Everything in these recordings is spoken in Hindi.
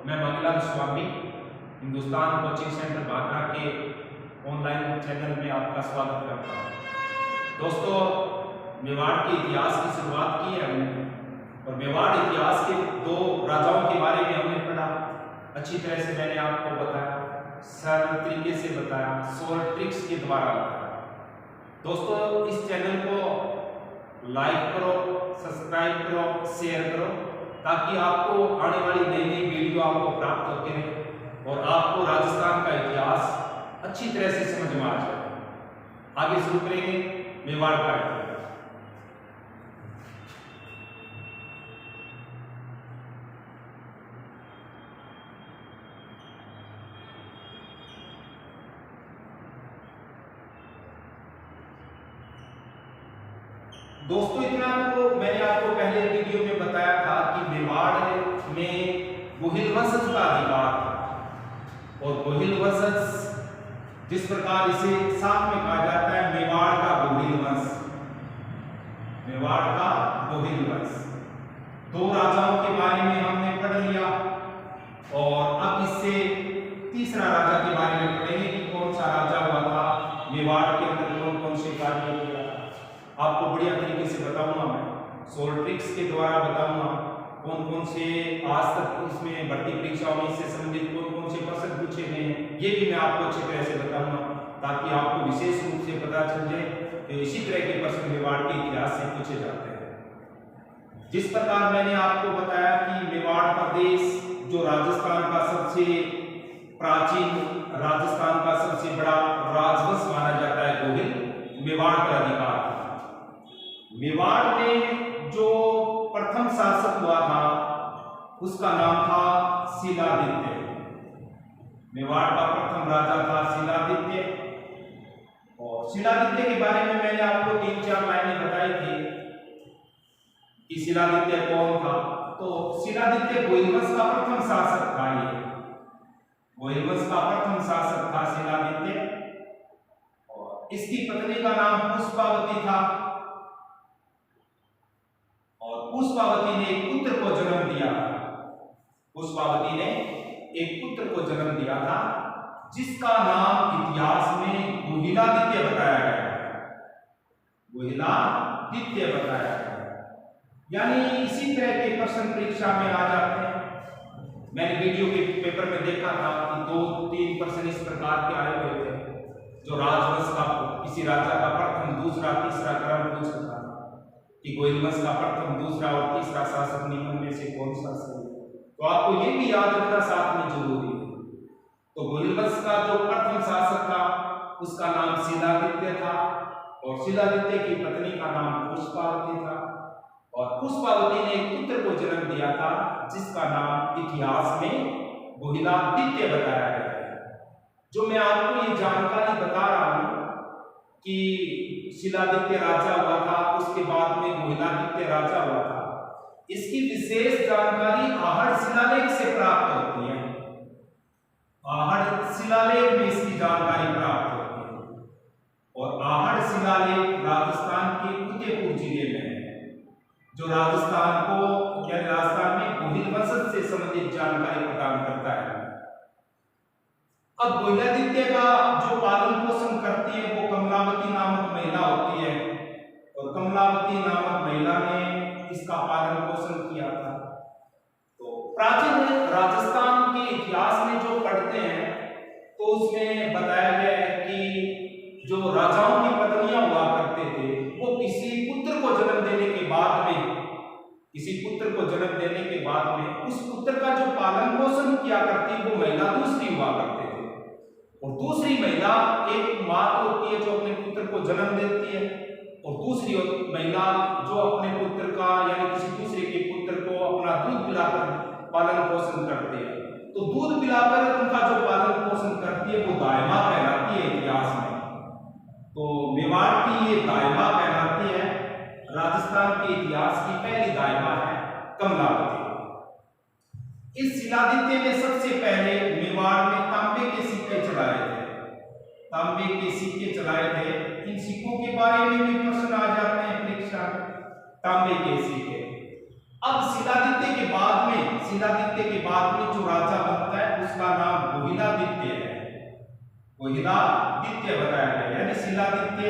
मैं मंगला स्वामी हिंदुस्तान कोचिंग सेंटर भादरा के ऑनलाइन चैनल में आपका स्वागत करता हूँ। दोस्तों, मेवाड़ के इतिहास की शुरुआत की है हमने और मेवाड़ इतिहास के दो राजाओं के बारे में हमने पढ़ा। अच्छी तरह से मैंने आपको बताया, सरल तरीके से बताया, शॉर्ट ट्रिक्स के द्वारा बताया। दोस्तों, इस चैनल को लाइक करो, सब्सक्राइब करो, शेयर करो ताकि आपको आने वाली नई नई वीडियो आपको प्राप्त होते रहे और आपको राजस्थान का इतिहास अच्छी तरह से समझ में आ जाए। आगे शुरू करेंगे मेवाड़ का इतिहास। दोस्तों, इतना तो मैंने आपको पहले वीडियो में बताया था कि मेवाड़ में गोहिल वंशज का अधिकार था और गोहिल वंशज जिस प्रकार इसे साथ में कहा जाता है मेवाड़ का गोहिल वंश, मेवाड़ का गोहिल वंश। दो राजाओं के बारे में हमने पढ़ लिया और अब इससे तीसरा राजा के बारे में पढ़ेंगे कि कौन सा राजा हुआ था, मेवाड़ के अंदर कौन कौन से कार्य किया। आपको बढ़िया तरीके से बताऊंगा, मैं शॉर्ट ट्रिक्स के द्वारा बताऊंगा कौन कौन से आज तक इसमें भर्ती परीक्षाओं में इससे संबंधित कौन कौन से प्रश्न पूछे गए हैं, ये भी मैं आपको अच्छी तरह से बताऊंगा ताकि आपको विशेष रूप से पता चल जाए कि इसी तरह के प्रश्न मेवाड़ के इतिहास से पूछे जाते हैं। जिस प्रकार मैंने आपको बताया कि मेवाड़ प्रदेश जो राजस्थान का सबसे प्राचीन, राजस्थान का सबसे बड़ा राजवंश माना जाता है गोहिल, मेवाड़ का अधिकार। मेवाड़ में जो प्रथम शासक हुआ था उसका नाम था शिलादित्य। मेवाड़ का प्रथम राजा था शिलादित्य और शिलादित्य के बारे में मैंने आपको 3-4 लाइनें बताई थी कि शिलादित्य कौन था। तो शिलादित्य गोहिल वंश का प्रथम शासक था। ये गोहिल वंश का प्रथम शासक था शिलादित्य और इसकी पत्नी का नाम पुष्पावती था और पुष्पावती ने एक पुत्र को जन्म दिया था। पुष्पावती ने एक पुत्र को जन्म दिया था जिसका नाम इतिहास में गोहिलादित्य बताया गया है। गोहिलादित्य बताया गया है, यानी इसी तरह के प्रश्न परीक्षा में आ जाते हैं। मैंने वीडियो के पेपर में देखा था कि 2-3 प्रश्न इस प्रकार के आए हुए थे जो राजवंश का किसी राजा का प्रथम, दूसरा, तीसरा क्रम पूछ रहा था कि गोहिल वंश का प्रथम, दूसरा और तीसरा शासक निम्न में से कौन सा सही है। तो आपको ये भी याद रखना साथ में जरूरी है। तो गोहिल वंश का जो प्रथम शासक था उसका नाम शिलादित्य था और शिलादित्य की पत्नी का नाम पुष्पावती था और पुष्पावती ने एक पुत्र को जन्म दिया था जिसका नाम इतिहास में गोहिलादित्य बताया गया है। जो मैं आपको ये जानकारी बता रहा हूं कि शिलादित्य राजा हुआ था, उसके बाद में गोहिलादित्य राजा हुआ था, इसकी विशेष जानकारी आहड़ शिलालेख से प्राप्त होती है। आहड़ शिलालेख में इसकी जानकारी प्राप्त होती है और आहड़ शिलालेख राजस्थान के उदयपुर जिले में है जो राजस्थान को या राजस्थान में गोहिल वंश से संबंधित जानकारी प्रदान करता है। अब गोहिलादित्य का जो पालन पोषण करती है वो कमलावती नामक महिला होती है और कमलावती नामक महिला ने इसका पालन पोषण किया था। तो प्राचीन राजस्थान के इतिहास में जो पढ़ते हैं तो उसमें बताया गया है कि जो राजाओं की पत्नियां हुआ करते थे वो किसी पुत्र को जन्म देने के बाद में, उस पुत्र का जो पालन पोषण किया करती वो महिला दूसरी हुआ करते थे और दूसरी महिला एक माँ होती है जो अपने पुत्र को जन्म देती है और दूसरी महिला जो अपने पुत्र का यानी किसी दूसरे के पुत्र को अपना दूध पिलाकर पालन पोषण करते हैं। तो दूध पिलाकर उनका जो पालन पोषण करती है वो दायमा कहलाती है इतिहास में। तो मेवाड़ की ये दायमा कहलाती है, राजस्थान के इतिहास की पहली दायमा है कमलावती। इस शिलादित्य ने सबसे पहले मेवाड़ में तांबे के सिक्के चलाए थे। इन सिक्कों के बारे में भी प्रश्न आ जाते हैं परीक्षा में, तांबे के सिक्के। अब शिलादित्य के बाद में जो राजा गोहिलादित्य बताया गया, यानी शिलादित्य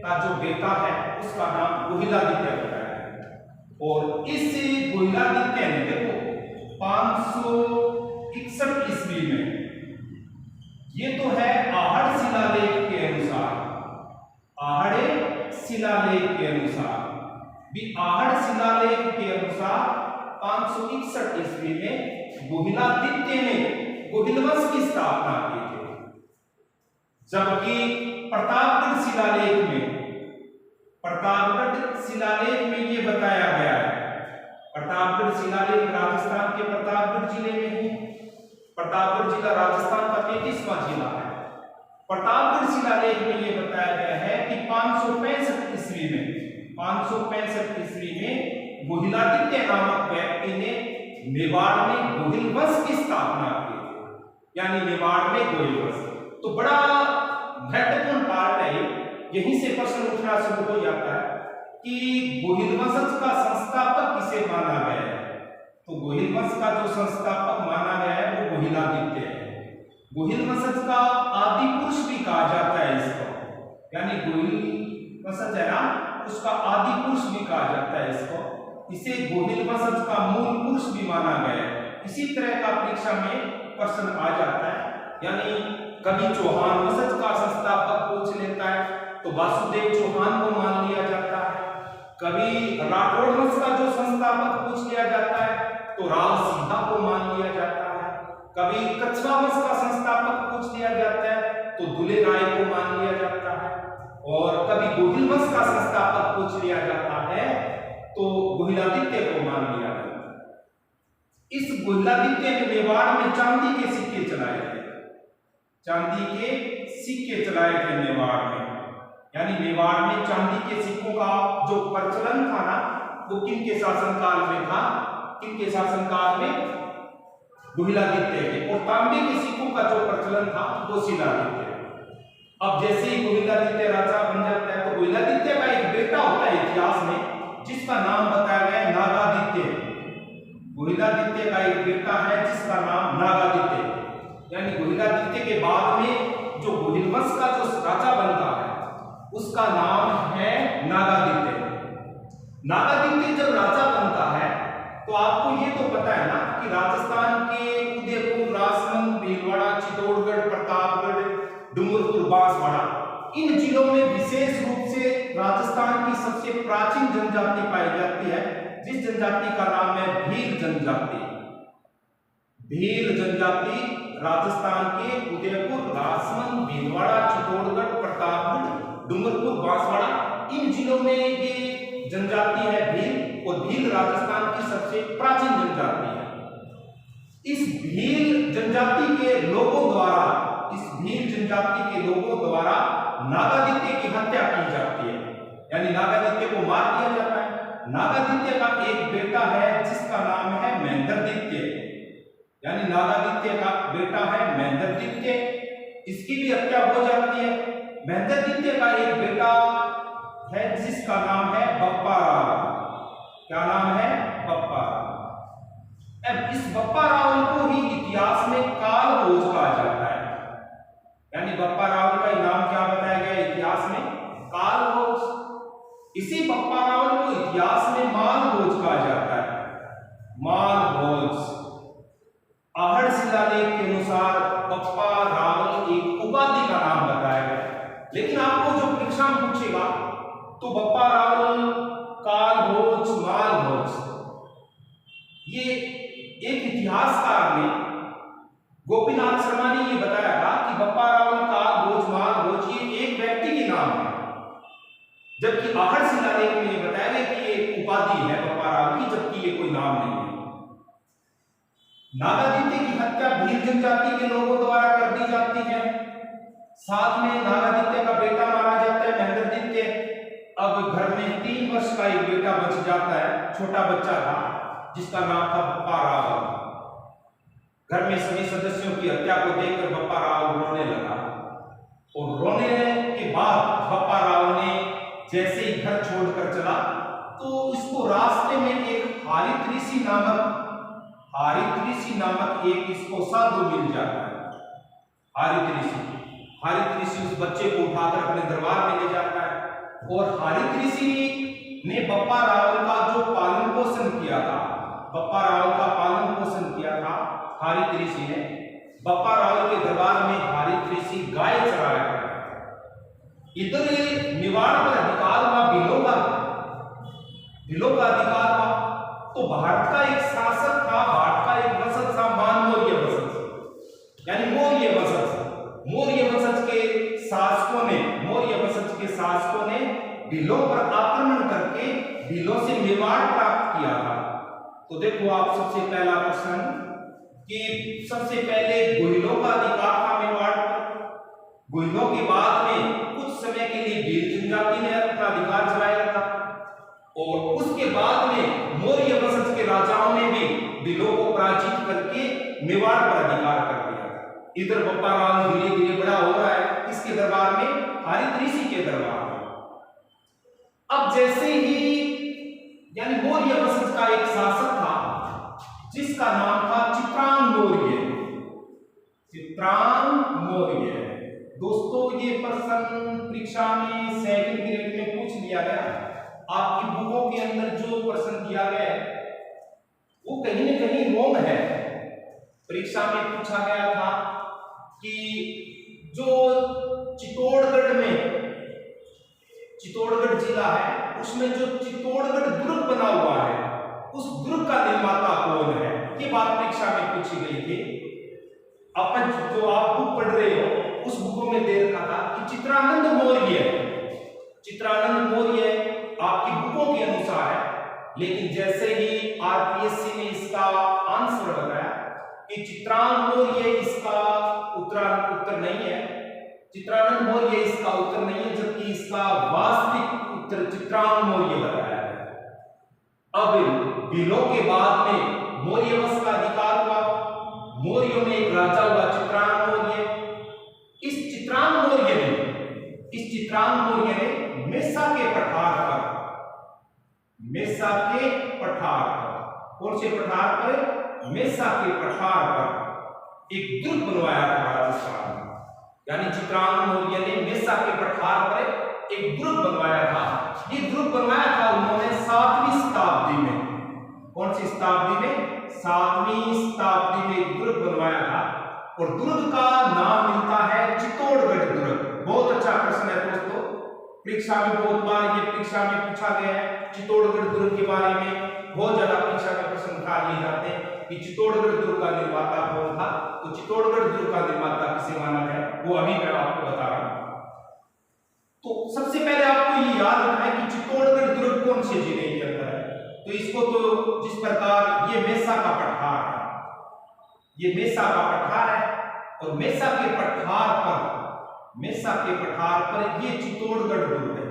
का जो बेटा है उसका नाम गोहिलादित्य बताया गया। और इस गोहिलादित्य ने देखो 561 ईस्वी में, ये तो है आहड़ शिलालेख के अनुसार, आहड़ शिलालेख के अनुसार भी, आहड़ शिलालेख के अनुसार 561 ईस्वी में गोहिलादित्य ने गोहिलवंश की स्थापना की थी। जबकि प्रतापगढ़ शिलालेख में ये बताया गया है, प्रतापगढ़ शिलालेख राजस्थान के प्रतापगढ़ जिले में है। प्रतापगढ़ जिला राजस्थान का 33वां जिला है। प्रतापगढ़ शिलालेख में ये बताया गया है कि 565 ईस्वी में गोहिलादित्य नामक व्यक्ति ने मेवाड़ में गोहिलवंश की स्थापना की थी, यानी मेवाड़ में गोहिलवंश। तो बड़ा महत्वपूर्ण पार्ट है, यहीं से प्रश्न उठना शुरू हो जाता है कि गोहिलवंश का संस्थापक किसे माना गया है। तो गोहिलवंश का जो संस्थापक माना गया है वो गोहिलादित्य है। गोहिलवंश का आदि पुरुष भी कहा जाता है इसको, यानी गोहिलवंश है ना, उसका आदि पुरुष भी कहा जाता है इसको। इसे गोहिलवंश का मूल पुरुष भी माना गया है। इसी तरह का परीक्षा में प्रश्न आ जाता है, यानी कभी चौहान वंश का संस्थापक पूछ लेता है तो वासुदेव चौहान को मान लिया जाता है। कभी राठौड़ वंश का जो संस्थापक पूछ लिया जाता है तो राव सीधा को मान लिया जाता है। कभी कछवा वंश का संस्थापक पूछ लिया जाता है तो दुले राय को मान लिया जाता है। और कभी गोहिल वंश का संस्थापक पूछ लिया जाता है तो गोहिलादित्य को मान लिया जाता है। इस गोहिलादित्य ने मेवाड़ में चांदी के सिक्के चलाए थे, चांदी के सिक्के चलाए थे मेवाड़ में, यानी मेवाड़ में चांदी के सिक्कों का जो प्रचलन था ना वो किनके शासनकाल में था, किनके शासनकाल में, गोहिलादित्य के। और तांबे के सिक्कों का जो प्रचलन था वो शिलादित्य। अब जैसे ही गोहिलादित्य राजा बन जाता है तो गोहिलादित्य का एक बेटा होता है इतिहास में जिसका नाम बताया गया है नागादित्य। गोहिलादित्य का एक बेटा है जिसका नाम नागादित्य, यानी गोहिलादित्य के बाद में जो गोहिलवंश का जो राजा बनता है उसका नाम है नागादित्य। नागादित्य जब राजा बनता है तो आपको ये तो पता है ना कि राजस्थान के उदयपुर, राजसमंद, भीलवाड़ा, चित्तौड़गढ़, प्रतापगढ़, डूंगरपुर, बांसवाड़ा, इन जिलों में विशेष रूप से राजस्थान की सबसे प्राचीन जनजाति पाई जाती है, जिस जनजाति का नाम है भील जनजाति। भील जनजाति राजस्थान के उदयपुर, राजसमंद, भीलवाड़ा, चित्तौड़गढ़, प्रतापगढ़, डूंगरपुर, बांसवाड़ा, इन जिलों में ये जनजाति है भील। और भील राजस्थान की सबसे प्राचीन जनजाति है। इस भील जनजाति के लोगों द्वारा, इस भील जनजाति के लोगों द्वारा नागादित्य की हत्या की जाती है, यानी नागादित्य को मार दिया जाता है। नागादित्य का एक बेटा है जिसका नाम है महेंद्रदित्य, यानी नागादित्य का बेटा है महेंद्रदित्य, इसकी भी हत्या हो जाती है। महेंद्रदित्य का एक बेटा है जिसका नाम है बप्पा राव। क्या नाम है? बप्पा राव। अब इस बप्पा राव को ही इतिहास में कालभोज कहा जाता है, यानी बप्पा राव का नाम क्या बताया गया इतिहास में? कालभोज। इसी बप्पा राव को इतिहास में मालभोज कहा जाता है, मालभोज। आहड़ शिलालेख के अनुसार बप्पा रावल एक उपाधि का नाम बताया गया, लेकिन आपको जो परीक्षा में पूछेगा तो बप्पा रावल, कालभोज, मालभोज, ये एक इतिहासकार ने, गोपीनाथ शर्मा ने ये बताया था कि बप्पा रावल, कालभोज, मालभोज ये एक व्यक्ति के नाम है, जबकि आहड़ शिलालेख में ये बताया गया कि ये एक उपाधि है बप्पा रावल की, जबकि ये कोई नाम नहीं है। नागादित्य की हत्या भील जनजाति के लोगों द्वारा कर दी जाती है। साथ में नागादित्य का बेटा मारा जाता है महेंद्रदित्य। अब घर में 3 वर्ष का एक बेटा बच जाता है, छोटा बच्चा था जिसका नाम था बप्पा रावल। घर में सभी सदस्यों की हत्या को देखकर बप्पा रावल रोने लगा, और रोने के बाद बप्पा रावल ने जैसे ही घर छोड़कर चला तो इसको रास्ते में एक हारित ऋषि नामक एक इसको साधु मिल जाता है। हारित ऋषि, हारित ऋषि उस बच्चे को उठाकर अपने दरबार में ले जाता है और हारित ऋषि ने बप्पा रावल का जो पालन पोषण किया था, बप्पा रावल का पालन पोषण किया था हारित ऋषि ने। बप्पा रावल के दरबार में हारित ऋषि गाय चराया करता था। इधर मेवाड़ पर अधिकार हुआ भीलों का अधिकार हुआ। तो भारत का एक शासक था, भारत का एक वंशज था, मौर्य वंशज, यानी मौर्य वंशज। मौर्य वंशज के शासकों ने भीलों पर आक्रमण करके भीलों से मेवाड़ प्राप्त किया था। तो देखो आप सबसे पहला प्रश्न कि सबसे पहले गोहिलों का अधिकार था मेवाड़ पर। गोहिलों के बाद में कुछ समय के लिए भील जनजाति ने अपना अधिकार जमाया था और उसके बाद में मौर्य वंशज के राजाओं ने भी भीलों को पराजित करके मेवाड़ पर अधिकार कर दिया। इधर बप्पा रावल धीरे धीरे बड़ा हो रहा है किसके दरबार में? हारित ऋषि के दरबार में। अब जैसे ही यानी मौर्य वंशज का एक शासक था जिसका नाम था चित्रांग मौर्य। चित्रांग मौर्य दोस्तों, ये प्रश्न परीक्षा में सेकंड ग्रेड में पूछ लिया गया। आपकी बुकों के अंदर जो प्रश्न दिया गया है वो कहीं न कहीं रोंग है। परीक्षा में पूछा गया था कि जो चित्तौड़गढ़ जिला है उसमें जो चित्तौड़गढ़ दुर्ग बना हुआ है उस दुर्ग का निर्माता कौन है, ये बात परीक्षा में पूछी गई थी। अपन जो आप बुक पढ़ रहे हो उस बुकों में दे रखा था कि चित्रानंद मौर्य आपकी बुकों के अनुसार है, लेकिन जैसे ही आरपीएससी ने इसका आंसर बताया कि चित्रांग मौर्य इसका उत्तर नहीं है, चित्रानंद मौर्य इसका उत्तर नहीं है, जबकि इसका वास्तविक उत्तर चित्रांग मौर्य बताया है। अब भीलों के बाद में मौर्य वंश का अधिकार हुआ। मौर्यों में एक राजा हुआ चित्रांग मौर्य। इस चित्रांग मौर्य ने मेसा के पठार पर कौन से पठार पर? मेसा के पठार पर एक दुर्ग बनवाया था राजस्थान में। यानी चित्रांग मौर्य ने मेसा के पठार पर एक दुर्ग बनवाया था। ये दुर्ग बनवाया था उन्होंने 7वीं शताब्दी में। कौन सी शताब्दी में? 7वीं शताब्दी में एक दुर्ग बनवाया था और दुर्ग का नाम मिलता है चित्तौड़गढ़ दुर्ग। बहुत अच्छा प्रश्न है दोस्तों, परीक्षा में बहुत बार ये परीक्षा में पूछा गया है। चित्तौड़गढ़ दुर्ग के बारे में बहुत ज्यादा परीक्षा में प्रश्न उठा लिए जाते हैं कि चित्तौड़गढ़ दुर्ग का निर्माता कौन था। तो चित्तौड़गढ़ दुर्ग का निर्माता किसे माना है वो अभी मैं आपको बता रहा हूं। तो सबसे पहले आपको ये याद रखना है कि चित्तौड़गढ़ दुर्ग कौन से जिले के अंदर है। तो इसको तो जिस प्रकार ये मेसा का पठार है, ये मेसा का पठार है और मेसा के पठार पर ये चित्तौड़गढ़ दुर्ग है।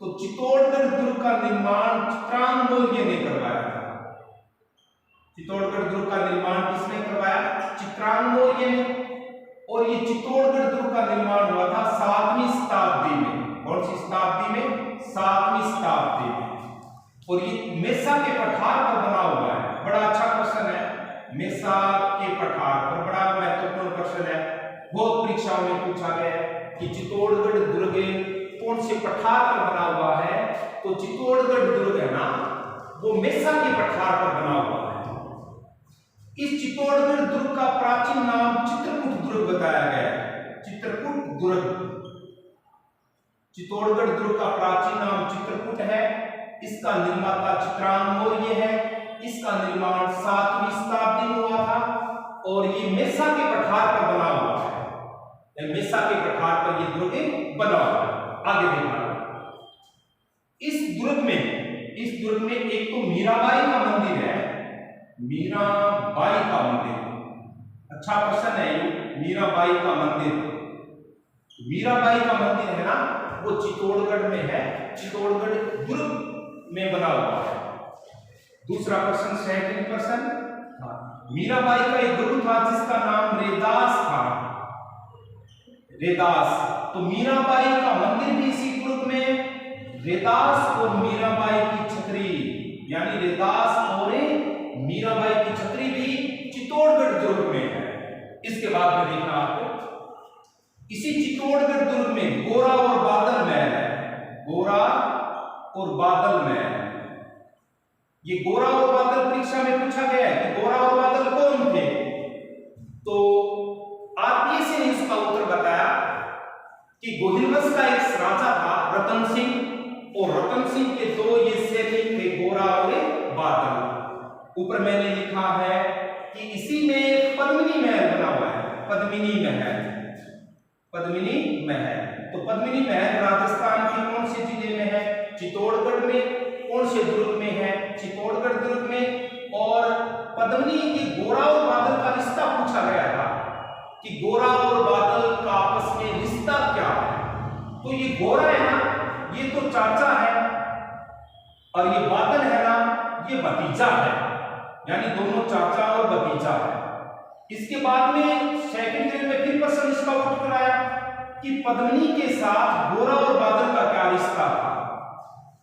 तो चित्तौड़गढ़ दुर्ग का निर्माण चित्रांग मौर्य ने करवाया था। चित्तौड़गढ़ दुर्ग का निर्माण किसने करवाया? चित्रांग मौर्य ने। और ये चित्तौड़गढ़ दुर्ग का निर्माण हुआ था 7वीं शताब्दी में। कौन सी शताब्दी में? 7वीं शताब्दी में। और ये मेसा के पठार पर बना हुआ है। बड़ा अच्छा प्रश्न है, मेसा के पठार पर बड़ा महत्वपूर्ण प्रश्न है। बहुत परीक्षाओं में पूछा गया है कि चित्तौड़गढ़ दुर्ग कौन से पठार पर बना हुआ है। तो चित्तौड़गढ़ दुर्ग है ना, वो मेसा के पठार पर बना हुआ है। इस चित्तौड़गढ़ दुर्ग का प्राचीन नाम चित्रकूट दुर्ग बताया गया है। चित्रकूट दुर्ग, चित्तौड़गढ़ दुर्ग का प्राचीन नाम चित्रकूट है। इसका निर्माता चित्रांग मौर्य है। इसका निर्माण 7वीं शताब्दी में हुआ था और ये मेसा के पठार पर बना हुआ है। मेसा के पठार पर ये दुर्ग बना हुआ है। आगे देखना, इस दुर्ग में एक तो मीराबाई का मंदिर है। मीराबाई का मंदिर, अच्छा प्रश्न है ये, मीराबाई का मंदिर। मीराबाई का मंदिर है ना, वो चित्तौड़गढ़ में है, चित्तौड़गढ़ दुर्ग में बना हुआ है। दूसरा प्रश्न, सेकंड प्रश्न, मीराबाई का एक गुरु था जिसका नाम रेदास था। रेदास, तो मीराबाई का मंदिर भी इसी दुर्ग में। रेदास और मीराबाई की छतरी, यानी रेदास और मीराबाई की छतरी भी चित्तौड़गढ़ दुर्ग में है। इसके बाद में देखना आपको, इसी चित्तौड़गढ़ दुर्ग में गोरा और बादल महल है। गोरा और बादल महल, ये गोरा और बादल परीक्षा में पूछा गया है कि गोरा और बादल कौन थे। तो आरपीएससी ने इसका उत्तर बताया कि गोहिल वंश का एक राजा था रतन सिंह, और रतन सिंह के दो ये सैनिक थे, गोरा और बादल। ऊपर मैंने लिखा है कि इसी में पद्मिनी महल बना हुआ है, पद्मिनी महल, पद्मिनी महल। तो पद्मिनी महल राजस्थान के कौन से जिले में है? चित्तौड़गढ़ में। कौन से दुर्ग में है? चित्तौड़गढ़ दुर्ग में। और पद्मिनी, ये गोरा और बादल का रिश्ता पूछा गया था कि गोरा और बादल का आपस में रिश्ता क्या है। तो ये गोरा है ना, ये तो चाचा है, और ये बादल है ना, ये भतीजा है, यानी दोनों चाचा और भतीजा है। इसके बाद में सेकंड ग्रेड में फिर प्रश्न इसका उठ कर आया कि पद्मिनी के साथ गोरा और बादल का क्या रिश्ता था।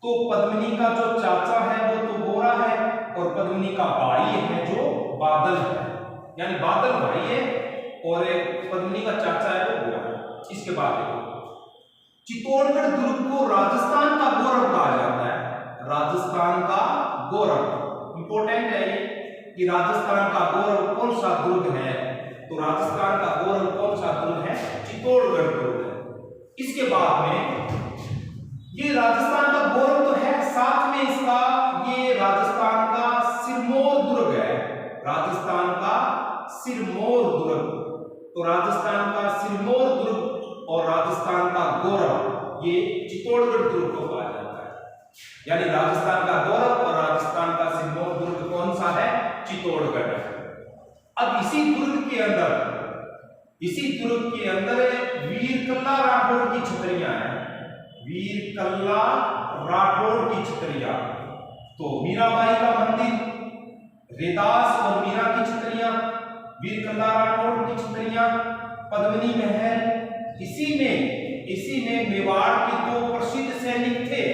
तो पद्मिनी का जो चाचा है वो तो गोरा है, और पद्मिनी का भाई है जो बादल है, यानी बादल भाई है और पद्मिनी का चाचा है वो गोरा है। इसके बाद देखो, चित्तौड़गढ़ दुर्ग को राजस्थान का गौरव कहा जाता है। राजस्थान का गौरव इंपॉर्टेंट है ये कि राजस्थान का गौरव कौन सा दुर्ग है। तो राजस्थान का गौरव कौन सा दुर्ग है? चित्तौड़गढ़ दुर्ग है। इसके बाद में ये राजस्थान का गौरव तो है, साथ में इसका ये राजस्थान का सिरमौर दुर्ग है। राजस्थान का सिरमौर दुर्ग, तो राजस्थान का सिरमौर दुर्ग और राजस्थान का गौरव, ये चित्तौड़गढ़ दुर्ग को कहा जाता है। यानी राजस्थान का गौरव और राजस्थान का सिरमौर दुर्ग कौन सा है? चित्तौड़गढ़। अब इसी दुर्ग के अंदर वीर कल्ला राठौड़ की छतरियां हैं। वीर कल्ला राठौड़ की छतरियां, तो मीराबाई का मंदिर, रेदास और मीरा की छतरियां, वीर कल्ला राठौड़ की छतरियां, पद्मिनी महल। इसी में मेवाड़ के दो प्रसिद्ध सैनिक थे।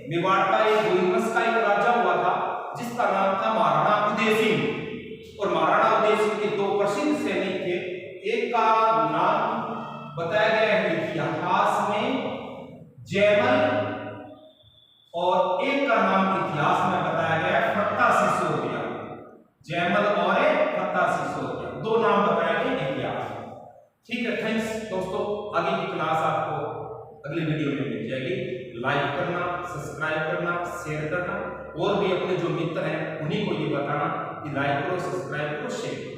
मेवाड़ का एक गोहिल वंश का एक राजा हुआ था जिसका नाम था महाराणा उदय सिंह, और महाराणा उदय सिंह के दो प्रसिद्ध सैनिक थे। एक का नाम बताया गया है इतिहास में जयमल, और एक का नाम इतिहास में बताया गया है फत्ता सिसोदिया। जयमल और फत्ता सिसोदिया, दो नाम बताए गए इतिहास में। ठीक है, थैंक्स दोस्तों। आगे की क्लास आपको अगले वीडियो में मिल जाएगी। लाइक करना, सब्सक्राइब करना, शेयर करना, और भी अपने जो मित्र हैं उन्हीं को ये बताना कि लाइक करो, सब्सक्राइब करो, शेयर करो।